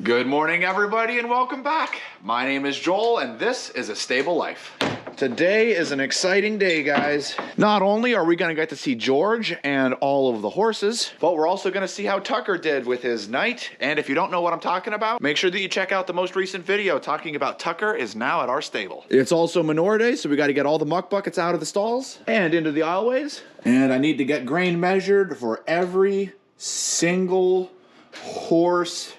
Good morning, everybody, and welcome back. My name is Joel, and this is A Stable Life. Today is an exciting day, guys. Not only are we gonna get to see George and all of the horses, but we're also gonna see how Tucker did with his night. And if you don't know what I'm talking about, make sure that you check out the most recent video talking about Tucker is now at our stable. It's also manure day, so we gotta get all the muck buckets out of the stalls and into the aisleways. And I need to get grain measured for every single horse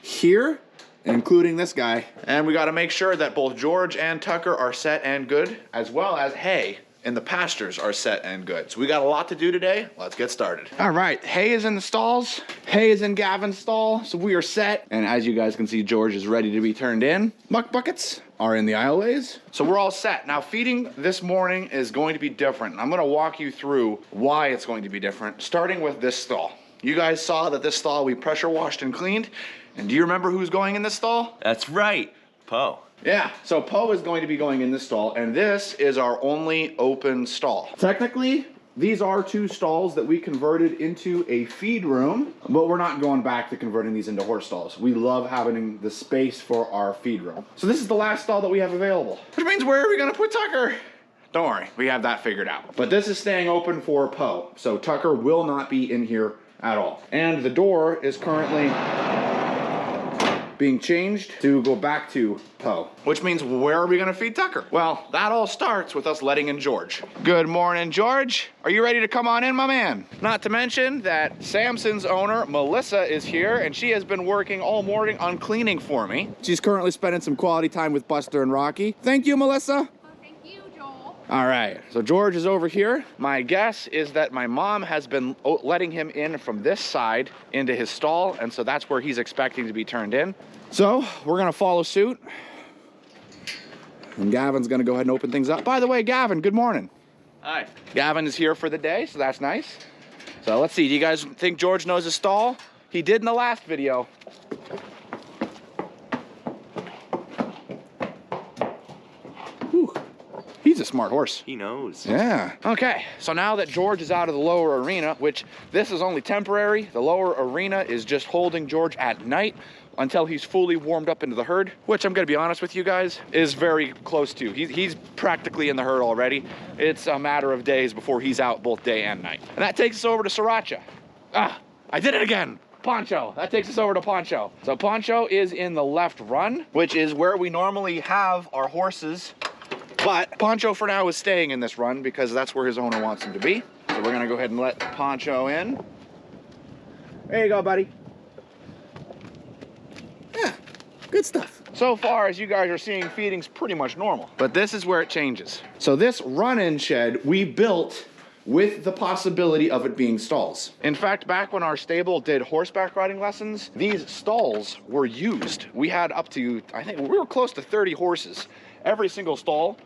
here, including this guy. And we got to make sure that both George and Tucker are set and good, as well as hay in the pastures are set and good. So we got a lot to do today. Let's get started. All right, hay is in the stalls. Hay is in Gavin's stall, so we are set. And as you guys can see, George is ready to be turned in. Muck buckets are in the aisleways. So we're all set. Now, feeding this morning is going to be different. And I'm going to walk you through why it's going to be different, starting with this stall. You guys saw that this stall we pressure washed and cleaned. And do you remember who's going in this stall? That's right, Poe. Yeah, so Poe is going to be going in this stall, and this is our only open stall. Technically, these are two stalls that we converted into a feed room, but we're not going back to converting these into horse stalls. We love having the space for our feed room. So this is the last stall that we have available, which means where are we gonna put Tucker? Don't worry, we have that figured out. But this is staying open for Poe, so Tucker will not be in here at all. And the door is currently being changed to go back to Poe. Which means where are we gonna feed Tucker? Well, that all starts with us letting in George. Good morning, George. Are you ready to come on in, my man? Not to mention that Samson's owner, Melissa, is here, and she has been working all morning on cleaning for me. She's currently spending some quality time with Buster and Rocky. Thank you, Melissa. All right, so George is over here. My guess is that my mom has been letting him in from this side into his stall, and so that's where he's expecting to be turned in. So we're gonna follow suit. And Gavin's gonna go ahead and open things up. By the way, Gavin, good morning. Hi. Gavin is here for the day, so that's nice. So let's see, do you guys think George knows his stall? He did in the last video. Whew. He's a smart horse. He knows. Yeah. Okay, so now that George is out of the lower arena, which this is only temporary, the lower arena is just holding George at night until he's fully warmed up into the herd, which I'm gonna be honest with you guys, is very close to. He's practically in the herd already. It's a matter of days before he's out both day and night. And that takes us over to Sriracha. Ah, I did it again. Poncho, that takes us over to Poncho. So Poncho is in the left run, which is where we normally have our horses. But Poncho for now is staying in this run because that's where his owner wants him to be. So we're gonna go ahead and let Poncho in. There you go, buddy. Yeah, good stuff. So far, as you guys are seeing, feeding's pretty much normal. But this is where it changes. So this run-in shed we built with the possibility of it being stalls. In fact, back when our stable did horseback riding lessons, these stalls were used. We had up to, I think we were close to 30 horses. Every single stall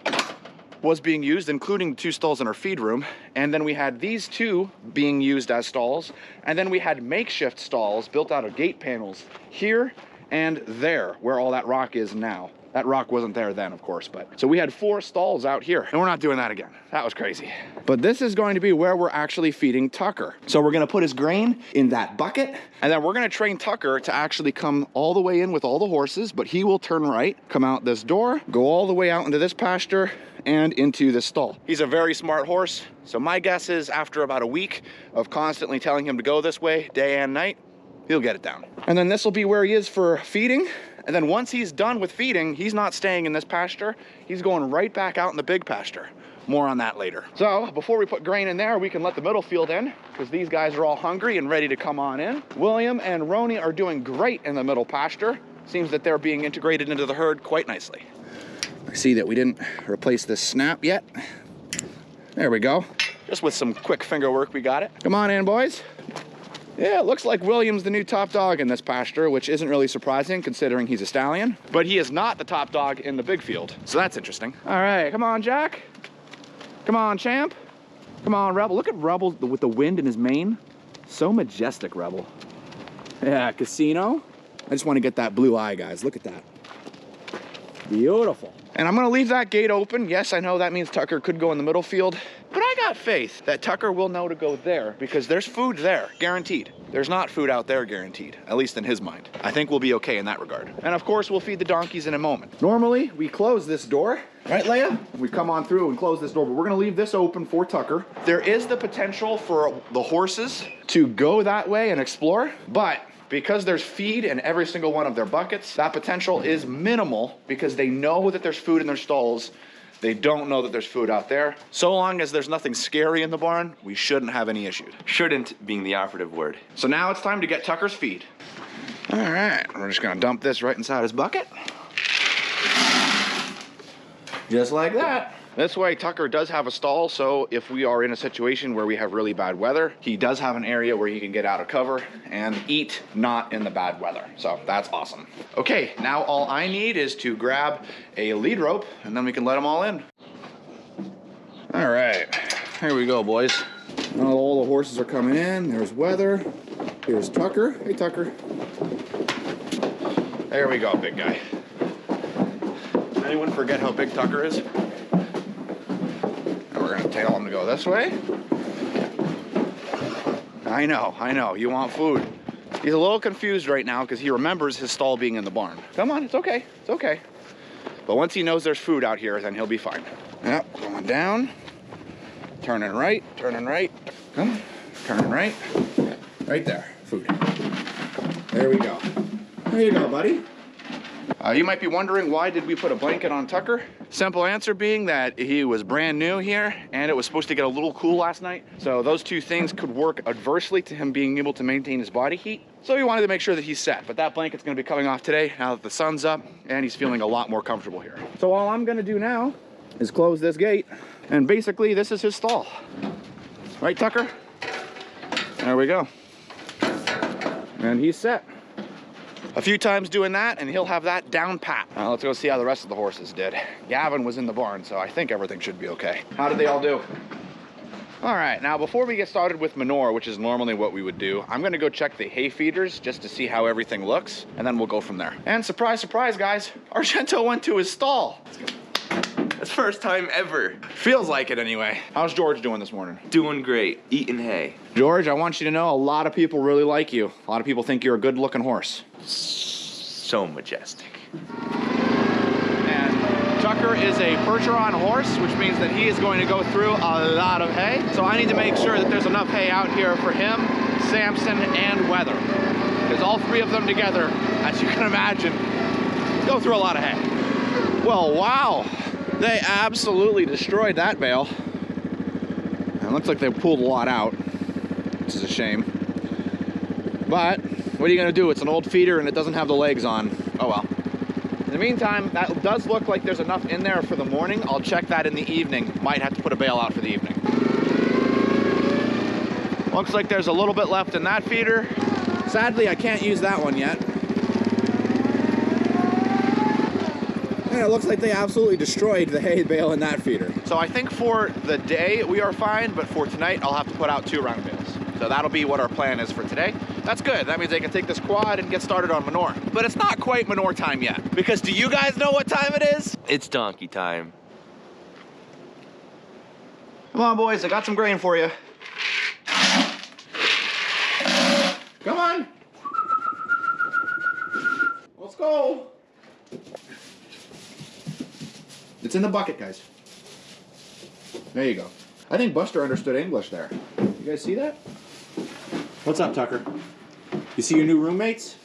was being used, including the two stalls in our feed room. And then we had these two being used as stalls. And then we had makeshift stalls built out of gate panels here and there, where all that rock is now. That rock wasn't there then, of course, but. So we had 4 stalls out here, and we're not doing that again. That was crazy. But this is going to be where we're actually feeding Tucker. So we're gonna put his grain in that bucket, and then we're gonna train Tucker to actually come all the way in with all the horses, but he will turn right, come out this door, go all the way out into this pasture, and into this stall. He's a very smart horse, so my guess is after about a week of constantly telling him to go this way, day and night, he'll get it down. And then this will be where he is for feeding. And then once he's done with feeding, he's not staying in this pasture. He's going right back out in the big pasture. More on that later. So before we put grain in there, we can let the middle field in because these guys are all hungry and ready to come on in. William and Roni are doing great in the middle pasture. Seems that they're being integrated into the herd quite nicely. I see that we didn't replace this snap yet. There we go. Just with some quick finger work, we got it. Come on in, boys. Yeah, it looks like William's the new top dog in this pasture, which isn't really surprising considering he's a stallion. But he is not the top dog in the big field, so that's interesting. All right, come on, Jack. Come on, Champ. Come on, Rebel. Look at Rebel with the wind in his mane. So majestic, Rebel. Yeah, Casino. I just want to get that blue eye, guys. Look at that. Beautiful. And I'm gonna leave that gate open. Yes, I know that means Tucker could go in the middle field, but I got faith that Tucker will know to go there because there's food there, guaranteed. There's not food out there, guaranteed, at least in his mind. I think we'll be okay in that regard. And of course, we'll feed the donkeys in a moment. Normally, we close this door, right, Leia? We come on through and close this door, but we're gonna leave this open for Tucker. There is the potential for the horses to go that way and explore, but because there's feed in every single one of their buckets, that potential is minimal because they know that there's food in their stalls. They don't know that there's food out there. So long as there's nothing scary in the barn, we shouldn't have any issues. Shouldn't being the operative word. So now it's time to get Tucker's feed. All right, we're just gonna dump this right inside his bucket. Just like that. This way, Tucker does have a stall, so if we are in a situation where we have really bad weather, he does have an area where he can get out of cover and eat not in the bad weather. So that's awesome. Okay, now all I need is to grab a lead rope, and then we can let them all in. All right, here we go, boys. Now all the horses are coming in. There's Weather. Here's Tucker. Hey, Tucker. There we go, big guy. Did anyone forget how big Tucker is? We're gonna tell him to go this way. I know, you want food. He's a little confused right now because he remembers his stall being in the barn. Come on, it's okay, it's okay. But once he knows there's food out here, then he'll be fine. Yep, going down, turning right, come on, turning right, right there, food. There we go. There you go, buddy. You might be wondering, why did we put a blanket on Tucker? Simple answer being that he was brand new here and it was supposed to get a little cool last night. So those two things could work adversely to him being able to maintain his body heat. So we wanted to make sure that he's set, but that blanket's gonna be coming off today now that the sun's up and he's feeling a lot more comfortable here. So all I'm gonna do now is close this gate, and basically this is his stall. Right, Tucker? There we go. And he's set. A few times doing that and he'll have that down pat. Now let's go see how the rest of the horses did. Gavin was in the barn, so I think everything should be okay. How did they all do? All right, now before we get started with manure, which is normally what we would do, I'm gonna go check the hay feeders just to see how everything looks, and then we'll go from there. And surprise, surprise, guys, Argento went to his stall. That's first time ever. Feels like it anyway. How's George doing this morning? Doing great, eating hay. George, I want you to know a lot of people really like you. A lot of people think you're a good looking horse. So majestic. And Tucker is a Percheron horse, which means that he is going to go through a lot of hay. So I need to make sure that there's enough hay out here for him, Samson, and Weather. Because all three of them together, as you can imagine, go through a lot of hay. Well, wow. They absolutely destroyed that bale. And it looks like they pulled a lot out, which is a shame. But what are you gonna do? It's an old feeder and it doesn't have the legs on. Oh well. In the meantime, that does look like there's enough in there for the morning. I'll check that in the evening. Might have to put a bale out for the evening. Looks like there's a little bit left in that feeder. Sadly, I can't use that one yet. Yeah, it looks like they absolutely destroyed the hay bale in that feeder. So I think for the day we are fine, but for tonight I'll have to put out 2 round bales. So that'll be what our plan is for today. That's good. That means they can take this quad and get started on manure. But it's not quite manure time yet. Because do you guys know what time it is? It's donkey time. Come on, boys. I got some grain for you. Come on. Let's go. It's in the bucket, guys. There you go. I think Buster understood English there. You guys see that? What's up, Tucker? You see your new roommates?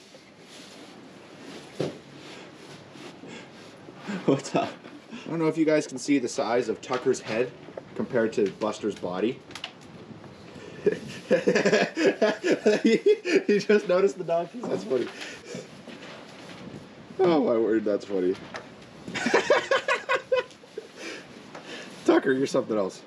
What's up? I don't know if you guys can see the size of Tucker's head compared to Buster's body. You just noticed the donkeys? That's funny. Oh my word, that's funny. Tucker, you're something else.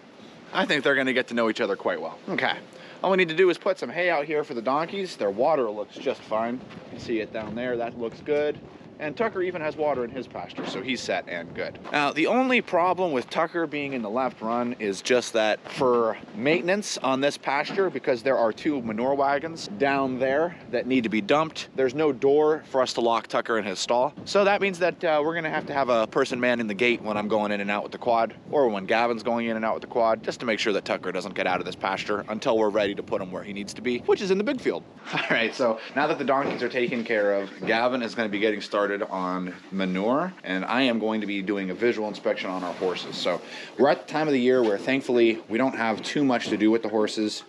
I think they're gonna get to know each other quite well. Okay. All we need to do is put some hay out here for the donkeys. Their water looks just fine. see it down there. That looks good. And Tucker even has water in his pasture, so he's set and good. Now, the only problem with Tucker being in the left run is just that for maintenance on this pasture, because there are 2 manure wagons down there that need to be dumped, there's no door for us to lock Tucker in his stall. So that means that we're gonna have to have a person manning the gate when I'm going in and out with the quad, or when Gavin's going in and out with the quad, just to make sure that Tucker doesn't get out of this pasture until we're ready to put him where he needs to be, which is in the big field. All right, so now that the donkeys are taken care of, Gavin is gonna be getting started on manure, and I am going to be doing a visual inspection on our horses. So we're at the time of the year where thankfully we don't have too much to do with the horses.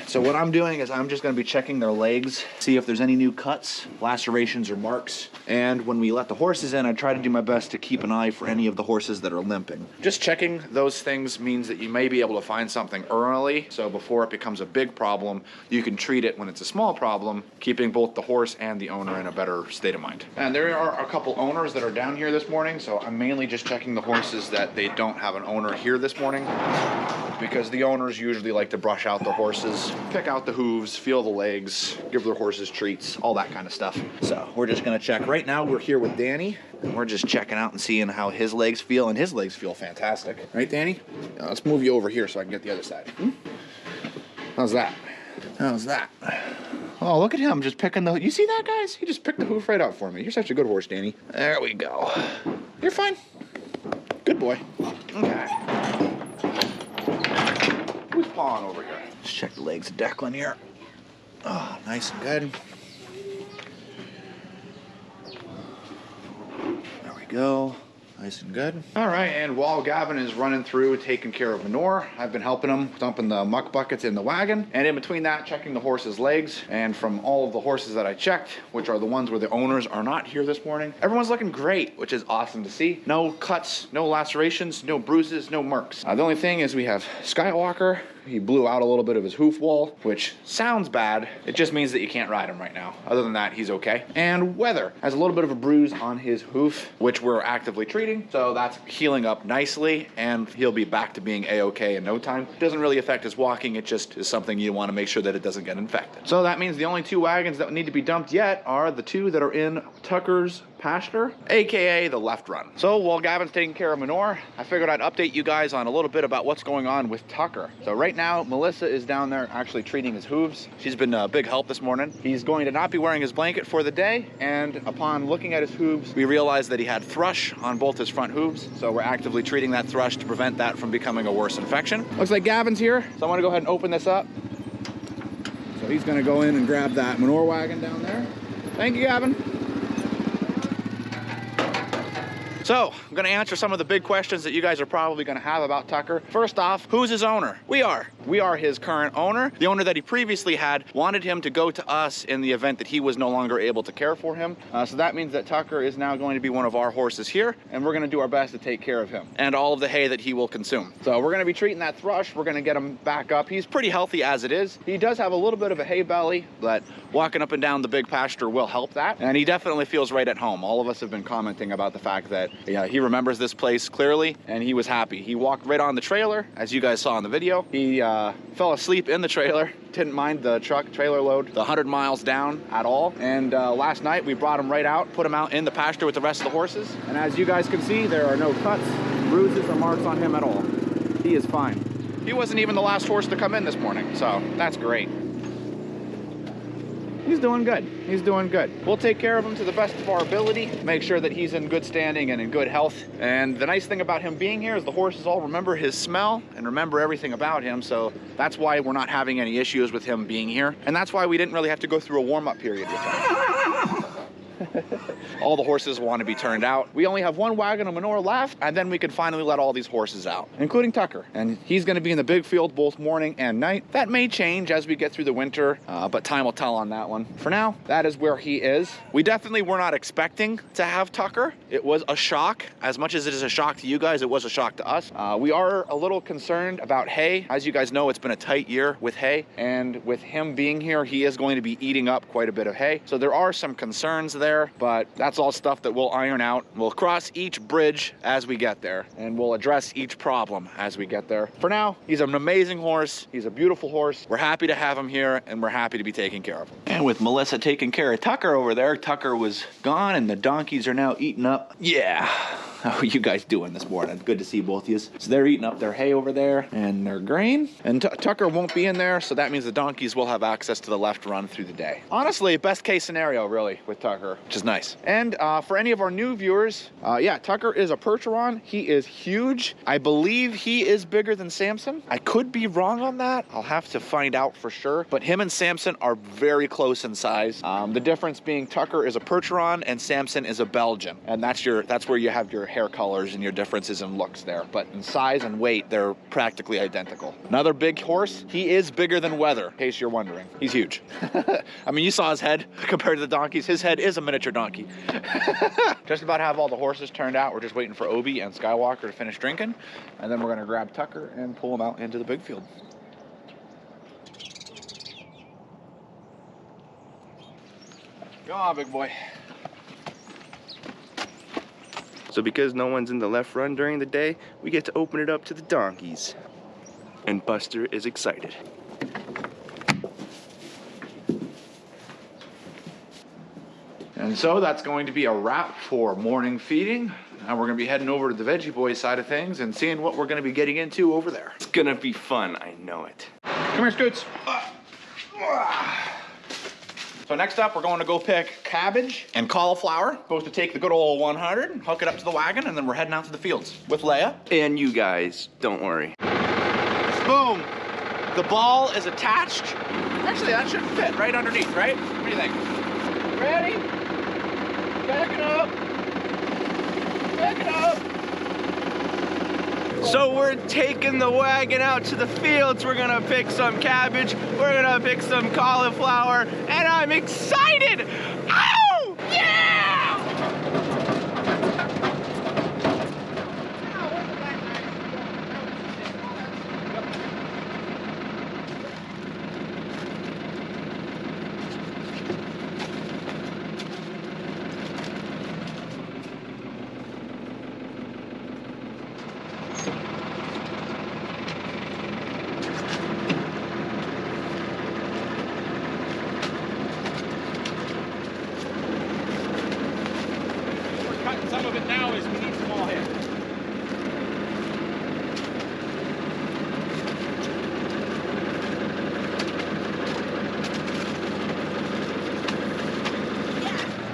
So what I'm doing is I'm just going to be checking their legs, see if there's any new cuts, lacerations, or marks. And when we let the horses in, I try to do my best to keep an eye for any of the horses that are limping. Just checking those things means that you may be able to find something early, so before it becomes a big problem, you can treat it when it's a small problem, keeping both the horse and the owner in a better state of mind. And there are a couple owners that are down here this morning, so I'm mainly just checking the horses that they don't have an owner here this morning, because the owners usually like to brush out the horses, pick out the hooves, feel the legs, give their horses treats, all that kind of stuff. So we're just gonna check. Right now we're here with Danny, and we're just checking out and seeing how his legs feel, and his legs feel fantastic. Right, Danny? Now, let's move you over here so I can get the other side. How's that? How's that? Oh, look at him just picking the... You see that, guys? He just picked the hoof right out for me. You're such a good horse, Danny. There we go. You're fine. Good boy. Okay. Who's pawing over here? Let's check the legs of Declan here. Oh, nice and good. There we go. Nice and good. All right, and while Gavin is running through taking care of manure, I've been helping him dumping the muck buckets in the wagon, and in between that, checking the horses' legs. And from all of the horses that I checked, which are the ones where the owners are not here this morning, everyone's looking great, which is awesome to see. No cuts, no lacerations, no bruises, no marks. The only thing is we have Skywalker. He blew out a little bit of his hoof wall, which sounds bad. It just means that you can't ride him right now. Other than that, he's okay. And Weather has a little bit of a bruise on his hoof, which we're actively treating. So that's healing up nicely, and he'll be back to being A-okay in no time. It doesn't really affect his walking. It just is something you want to make sure that it doesn't get infected. So that means the only 2 wagons that need to be dumped yet are the 2 that are in Tucker's pasture, aka the left run. So while Gavin's taking care of manure, I figured I'd update you guys on a little bit about what's going on with Tucker. So right now, Melissa is down there actually treating his hooves. She's been a big help this morning. He's going to not be wearing his blanket for the day, and upon looking at his hooves, we realized that he had thrush on both his front hooves. So we're actively treating that thrush to prevent that from becoming a worse infection. Looks like Gavin's here, so I'm gonna go ahead and open this up. So he's gonna go in and grab that manure wagon down there. Thank you, Gavin. So, I'm gonna answer some of the big questions that you guys are probably gonna have about Tucker. First off, who's his owner? We are. We are his current owner. The owner that he previously had wanted him to go to us in the event that he was no longer able to care for him. So that means that Tucker is now going to be one of our horses here, and we're gonna do our best to take care of him and all of the hay that he will consume. So we're gonna be treating that thrush. We're gonna get him back up. He's pretty healthy as it is. He does have a little bit of a hay belly, but walking up and down the big pasture will help that. And he definitely feels right at home. All of us have been commenting about the fact that he remembers this place clearly, and he was happy. He walked right on the trailer, as you guys saw in the video. He fell asleep in the trailer, didn't mind the truck trailer load, the 100 miles down at all. And last night we brought him right out, put him out in the pasture with the rest of the horses. And as you guys can see, there are no cuts, bruises, or marks on him at all. He is fine. He wasn't even the last horse to come in this morning, so that's great. He's doing good. He's doing good. We'll take care of him to the best of our ability, make sure that he's in good standing and in good health. And the nice thing about him being here is the horses all remember his smell and remember everything about him, so that's why we're not having any issues with him being here. And that's why we didn't really have to go through a warm-up period with him. All the horses want to be turned out. We only have 1 wagon of manure left, and then we can finally let all these horses out, including Tucker. And he's going to be in the big field both morning and night. That may change as we get through the winter, but time will tell on that one. For now, that is where he is. We definitely were not expecting to have Tucker. It was a shock. As much as it is a shock to you guys, it was a shock to us. We are a little concerned about hay. As you guys know, it's been a tight year with hay, and with him being here, he is going to be eating up quite a bit of hay. So there are some concerns there, but That's all stuff that we'll iron out. We'll cross each bridge as we get there, and we'll address each problem as we get there. For now, he's an amazing horse. He's a beautiful horse. We're happy to have him here, and we're happy to be taking care of him. And with Melissa taking care of Tucker over there, Tucker was gone, and the donkeys are now eating up. Yeah. How are you guys doing this morning? Good to see both of you. So they're eating up their hay over there and their grain. And Tucker won't be in there, so that means the donkeys will have access to the left run through the day. Honestly, best case scenario, really, with Tucker, which is nice. And for any of our new viewers, yeah, Tucker is a Percheron. He is huge. I believe he is bigger than Samson. I could be wrong on that. I'll have to find out for sure. But him and Samson are very close in size. The difference being Tucker is a Percheron and Samson is a Belgian. And that's where you have your hair colors and your differences in looks there. But in size and weight, they're practically identical. Another big horse, he is bigger than Weather, in case you're wondering. He's huge. I mean, you saw his head compared to the donkeys. His head is a miniature donkey. Just about have all the horses turned out. We're just waiting for Obi and Skywalker to finish drinking. And then we're gonna grab Tucker and pull him out into the big field. Go on, big boy. So because no one's in the left run during the day, we get to open it up to the donkeys. And Buster is excited. And so that's going to be a wrap for morning feeding. Now we're gonna be heading over to the Veggie Boys side of things and seeing what we're gonna be getting into over there. It's gonna be fun, I know it. Come here, Scoots. So next up, we're going to go pick cabbage and cauliflower. Supposed to take the good old 100 and hook it up to the wagon, and then we're heading out to the fields with Leia. And you guys, don't worry. Boom. The ball is attached. Actually, that should fit right underneath, right? What do you think? Ready? Back it up. Back it up. So we're taking the wagon out to the fields. We're gonna pick some cabbage. We're gonna pick some cauliflower. And I'm excited! Ow! Yeah! Some of it now is we need small head.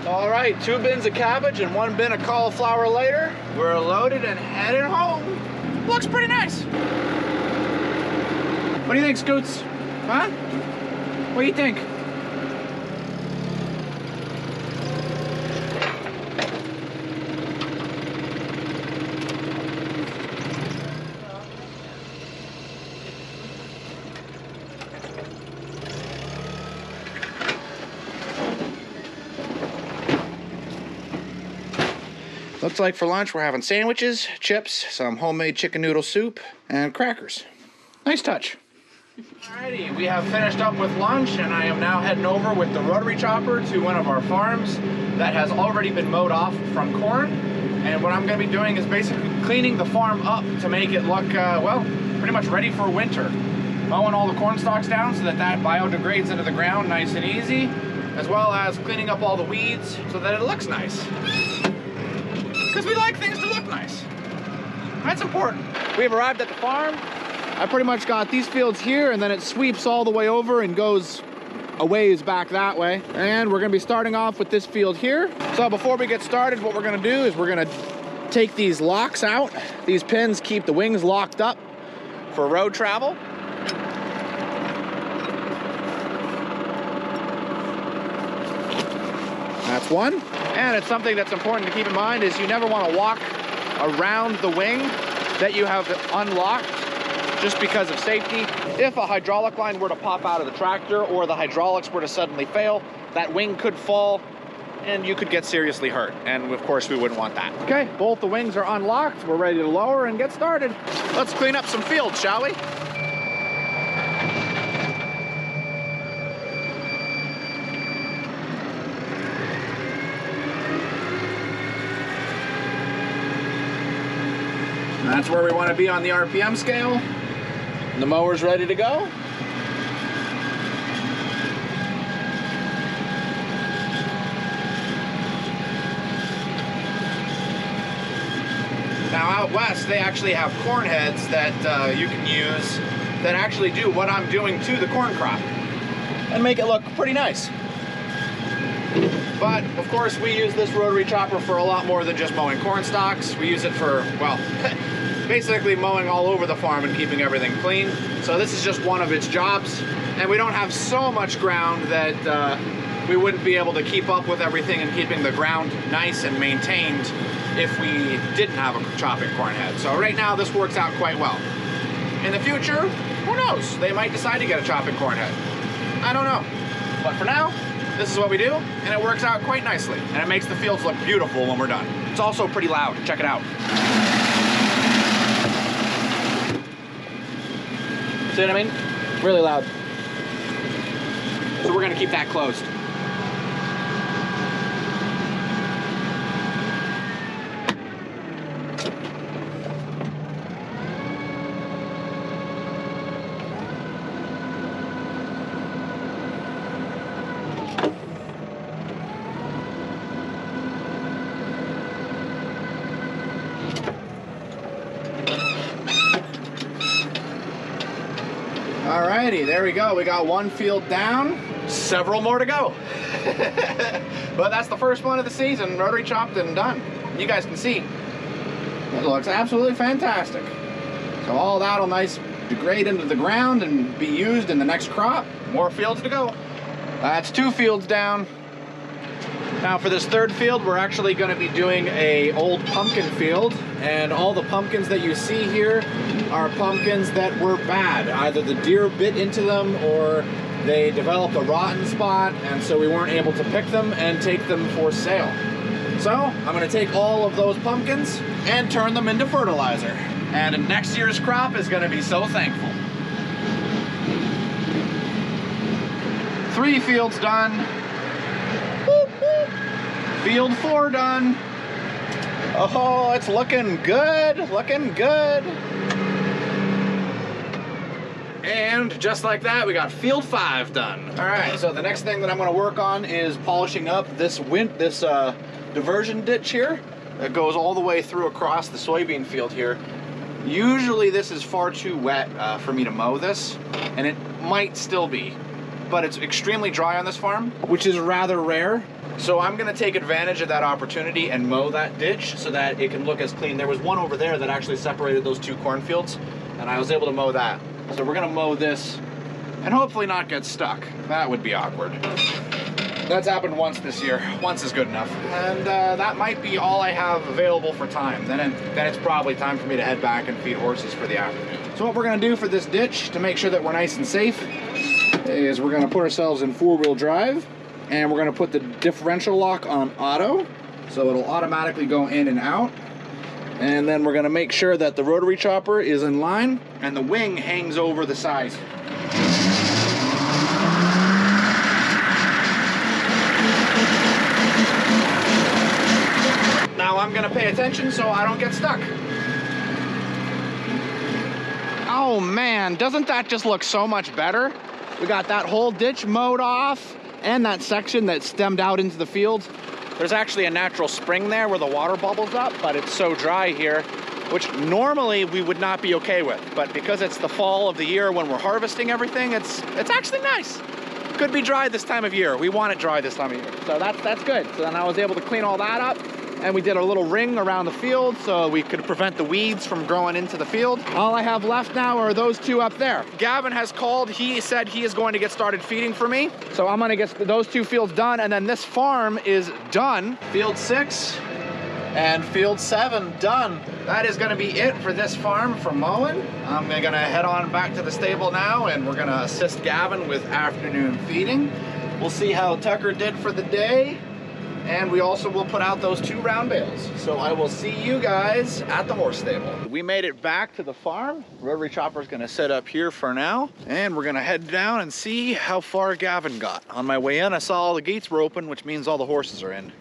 All right, 2 bins of cabbage and 1 bin of cauliflower later. We're loaded and heading home. Looks pretty nice. What do you think, Scoots? Huh? What do you think? Looks like for lunch we're having sandwiches, chips, some homemade chicken noodle soup, and crackers. Nice touch. Alrighty, we have finished up with lunch and I am now heading over with the rotary chopper to one of our farms that has already been mowed off from corn. And what I'm going to be doing is basically cleaning the farm up to make it look, well, pretty much ready for winter. Mowing all the corn stalks down so that biodegrades into the ground nice and easy, as well as cleaning up all the weeds so that it looks nice. Because we like things to look nice. That's important. We have arrived at the farm. I pretty much got these fields here and then it sweeps all the way over and goes a ways back that way. And we're gonna be starting off with this field here. So before we get started, what we're gonna do is we're gonna take these locks out. These pins keep the wings locked up for road travel. That's one. And it's something that's important to keep in mind is you never want to walk around the wing that you have unlocked just because of safety. If a hydraulic line were to pop out of the tractor or the hydraulics were to suddenly fail, that wing could fall and you could get seriously hurt. And of course we wouldn't want that. Okay, both the wings are unlocked. We're ready to lower and get started. Let's clean up some fields, shall we? That's where we want to be on the RPM scale. The mower's ready to go. Now out west, they actually have corn heads that you can use that actually do what I'm doing to the corn crop and make it look pretty nice. But of course, we use this rotary chopper for a lot more than just mowing corn stalks. We use it for, well, basically mowing all over the farm and keeping everything clean. So this is just one of its jobs. And we don't have so much ground that we wouldn't be able to keep up with everything and keeping the ground nice and maintained if we didn't have a chopping corn head. So right now this works out quite well. In the future, who knows? They might decide to get a chopping corn head. I don't know. But for now, this is what we do, and it works out quite nicely. And it makes the fields look beautiful when we're done. It's also pretty loud. Check it out. See what I mean? Really loud. So we're gonna keep that closed. Alrighty, there we go. We got one field down, several more to go. But that's the first one of the season, rotary chopped and done. You guys can see, it looks absolutely fantastic. So all that'll nice degrade into the ground and be used in the next crop. More fields to go. That's 2 fields down. Now for this third field, we're actually going to be doing a old pumpkin field, and all the pumpkins that you see here are pumpkins that were bad. Either the deer bit into them or they developed a rotten spot, and so we weren't able to pick them and take them for sale. So I'm going to take all of those pumpkins and turn them into fertilizer. And next year's crop is going to be so thankful. 3 fields done. Field 4 done. Oh, it's looking good, looking good. And just like that, we got field 5 done. All right, so the next thing that I'm gonna work on is polishing up this diversion ditch here that goes all the way through across the soybean field here. Usually this is far too wet for me to mow this, and it might still be, but it's extremely dry on this farm, which is rather rare. So I'm gonna take advantage of that opportunity and mow that ditch so that it can look as clean. There was one over there that actually separated those 2 cornfields, and I was able to mow that. So we're gonna mow this and hopefully not get stuck. That would be awkward. That's happened once this year. Once is good enough. And that might be all I have available for time. Then it's probably time for me to head back and feed horses for the afternoon. So what we're gonna do for this ditch to make sure that we're nice and safe is we're gonna put ourselves in 4-wheel drive, and we're gonna put the differential lock on auto, so it'll automatically go in and out. And then we're gonna make sure that the rotary chopper is in line and the wing hangs over the side. Now I'm gonna pay attention so I don't get stuck. Oh man, doesn't that just look so much better? We got that whole ditch mowed off, and that section that stemmed out into the field. There's actually a natural spring there where the water bubbles up, but it's so dry here, which normally we would not be okay with. But because it's the fall of the year when we're harvesting everything, it's actually nice. Could be dry this time of year. We want it dry this time of year. So that's good. So then I was able to clean all that up, and we did a little ring around the field so we could prevent the weeds from growing into the field. All I have left now are those 2 up there. Gavin has called. He said he is going to get started feeding for me. So I'm gonna get those 2 fields done, and then this farm is done. Field 6 and field 7 done. That is gonna be it for this farm for mowing. I'm gonna head on back to the stable now, and we're gonna assist Gavin with afternoon feeding. We'll see how Tucker did for the day. And we also will put out those 2 round bales. So I will see you guys at the horse stable. We made it back to the farm. Rotary chopper's gonna sit up here for now. And we're gonna head down and see how far Gavin got. On my way in, I saw all the gates were open, which means all the horses are in.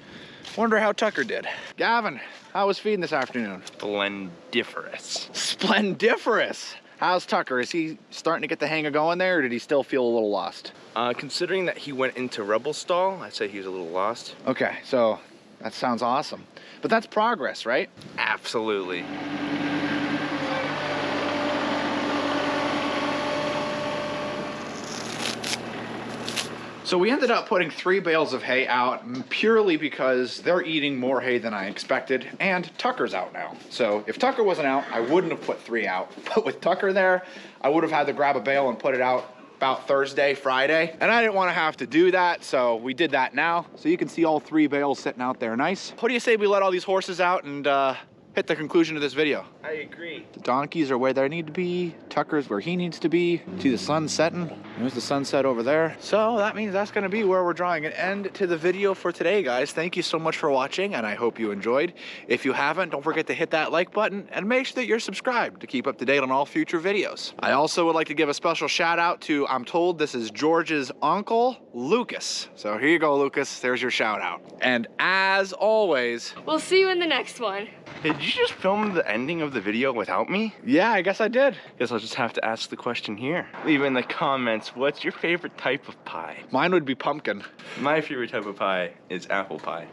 Wonder how Tucker did. Gavin, How was feeding this afternoon? Splendiferous. Splendiferous. How's Tucker? Is he starting to get the hang of going there, or did he still feel a little lost? Considering that he went into Rebel stall, I'd say he was a little lost. Okay, so that sounds awesome. But that's progress, right? Absolutely. So we ended up putting 3 bales of hay out purely because they're eating more hay than I expected, and Tucker's out now. So if Tucker wasn't out, I wouldn't have put 3 out. But with Tucker there, I would have had to grab a bale and put it out about Thursday, Friday. And I didn't want to have to do that, so we did that now. So you can see all 3 bales sitting out there nice. What do you say we let all these horses out and hit the conclusion of this video? I agree. The donkeys are where they need to be. Tucker's where he needs to be. See the sun setting? There's the sunset over there. So that means that's gonna be where we're drawing an end to the video for today, guys. Thank you so much for watching, and I hope you enjoyed. If you haven't, don't forget to hit that like button and make sure that you're subscribed to keep up to date on all future videos. I also would like to give a special shout out to, I'm told this is George's uncle, Lucas. So here you go, Lucas. There's your shout out. And as always, We'll see you in the next one. Did you just film the ending of the video without me? yeah, I guess I did. Guess I'll just have to ask the question here. Leave in the comments, what's your favorite type of pie? Mine would be pumpkin. My favorite type of pie is apple pie.